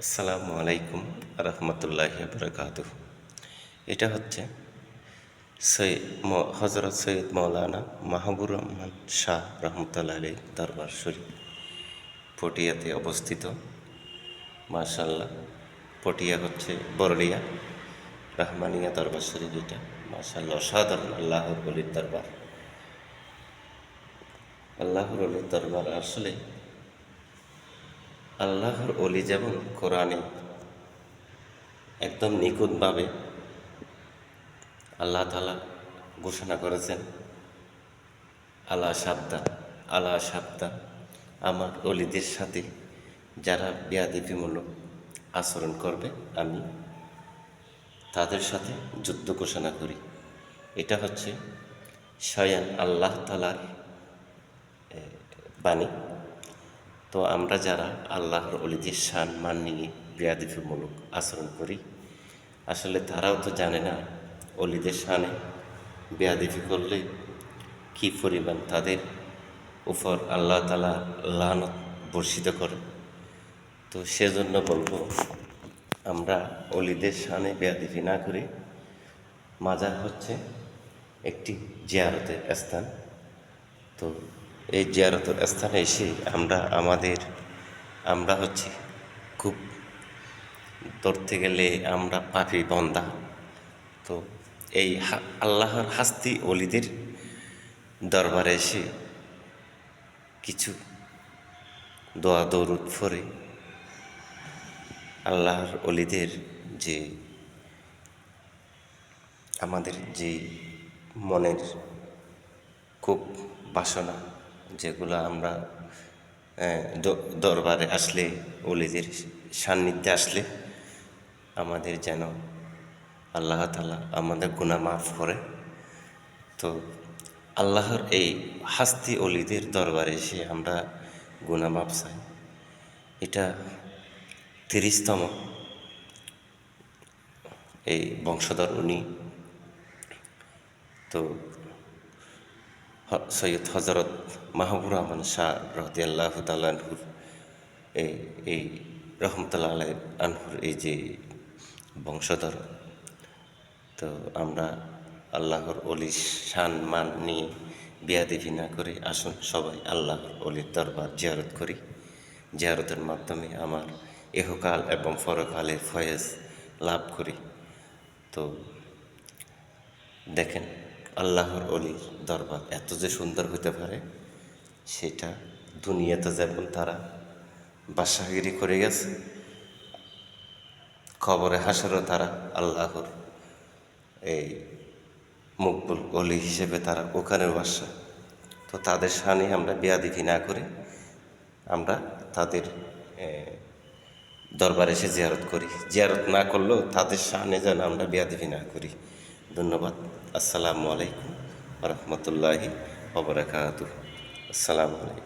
আসসালামু আলাইকুম রহমতুল্লাহি বারাকাতুহু। এটা হচ্ছে হজরত সৈয়দ মৌলানা মাহবুবুর রহমান শাহ রহমতুল্লাহ আলী দরবার শরীফ পটিয়াতে অবস্থিত। মাশাআল্লাহ, পটিয়া হচ্ছে বরলিয়া রহমানিয়া দরবার শরীফ। এটা মাশাআল্লাহ অসাধারণ আল্লাহর ওলির দরবার। আল্লাহর ওলির দরবার আসলে আল্লাহর ওলি যেমন কোরআনে একদম নিখুঁতভাবে আল্লাহ তাআলা ঘোষণা করেছেন, আলা সাবধান আমার অলিদের সাথে যারা বেয়াদবিমূলক আচরণ করবে আমি তাদের সাথে যুদ্ধ ঘোষণা করি। এটা হচ্ছে স্বয়ং আল্লাহ তাআলার বাণী। তো আমরা যারা আল্লাহর অলিদের শান মান নিয়ে বেয়াদবিমূলক আচরণ করি, আসলে তারাও তো জানে না অলিদের শানে বেয়াদবি করলে কী পরিমাণ তাদের উপর আল্লাহ তাআলা লানত বর্ষিত করে। তো সেজন্য বলবো, আমরা অলিদের শানে বেয়াদবি না করে, মাজার হচ্ছে একটি জিয়ারতের স্থান। তো এই জিয়ারতের স্থানে এসে আমরা হচ্ছে খুব ধরতে গেলে আমরা পাপী বান্দা। তো এই আল্লাহর হাস্তি অলিদের দরবারে এসে কিছু দোয়া দরুদ পড়ে আল্লাহর অলিদের যে আমাদের যে মনের খুব বাসনা, যেগুলো আমরা দরবারে আসলে, অলিদের সান্নিধ্যে আসলে আমাদের যেন আল্লাহ তাআলা আমাদের গুনাহ মাফ করে। তো আল্লাহর এই হাস্তি অলিদের দরবারে এসে আমরা গুনাহ মাফ চাই। এটা 30তম এই বংশধর উনি। তো সৈয়দ হজরত মাহবুবুর রহমান শাহ রাদিয়াল্লাহু তাআলা আনহুর এই রহমতুল্লাহ আলাইহি আনহুর এই যে বংশধর। তো আমরা আল্লাহর অলির শান মান নিয়ে বেয়াদবি না করে আসুন সবাই আল্লাহর অলির দরবার জিয়ারত করি। জিয়ারতের মাধ্যমে আমার ইহকাল এবং পরকালের ফয়েজ লাভ করি। তো দেখেন, আল্লাহর অলির দরবার এত যে সুন্দর হতে পারে, সেটা দুনিয়াতে যেমন তারা বাদশাহগিরি করে গেছে, খবরে হাসরও তারা আল্লাহর এই মকবুল অলি হিসেবে তারা ওখানের বাদশা। তো তাদের শানে আমরা বেয়াদবি না করে আমরা তাদের দরবারে এসে জিয়ারত করি। জিয়ারত না করলেও তাদের শানে যেন আমরা বেয়াদবি না করি। ধন্যবাদ। আসসালামু আলাইকুম রহমতুল্লাহি ওয়া বারাকাতুহু। আসসালামু আলাইকুম।